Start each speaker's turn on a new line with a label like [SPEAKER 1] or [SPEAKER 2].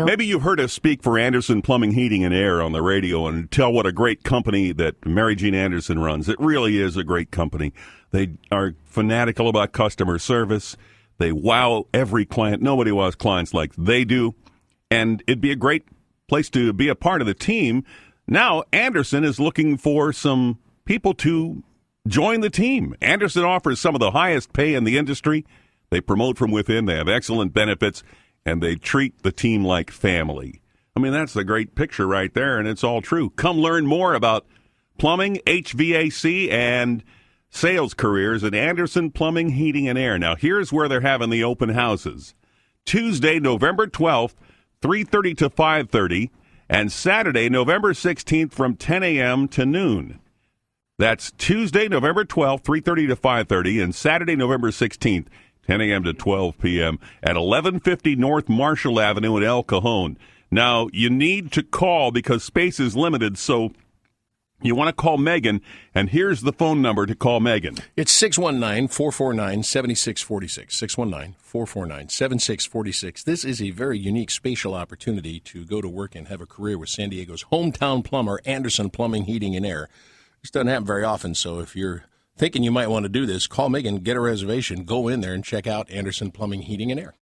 [SPEAKER 1] Maybe you've heard us speak for Anderson Plumbing, Heating, and Air on the radio and tell what a great company that Mary Jean Anderson runs. It really is a great company. They are fanatical about customer service. They wow every client. Nobody wows clients like they do. And it'd be a great place to be a part of the team. Now, Anderson is looking for some people to join the team. Anderson offers some of the highest pay in the industry. They promote from within. They have excellent benefits. And they treat the team like family. I mean, that's a great picture right there, and it's all true. Come learn more about plumbing, HVAC, and sales careers at Anderson Plumbing, Heating, and Air. Now, here's where they're having the open houses. Tuesday, November 12th, 3:30 to 5:30, and Saturday, November 16th from 10 a.m. to noon. That's Tuesday, November 12th, 3:30 to 5:30, and Saturday, November 16th, 10 a.m. to 12 p.m. at 1150 North Marshall Avenue in El Cajon. Now, you need to call because space is limited, so you want to call Megan, and here's the phone number to call Megan.
[SPEAKER 2] It's 619-449-7646, 619-449-7646. This is a very unique spatial opportunity to go to work and have a career with San Diego's hometown plumber, Anderson Plumbing, Heating, and Air. This doesn't happen very often, so if you're thinking you might want to do this, call Megan, get a reservation, go in there and check out Anderson Plumbing, Heating, and Air.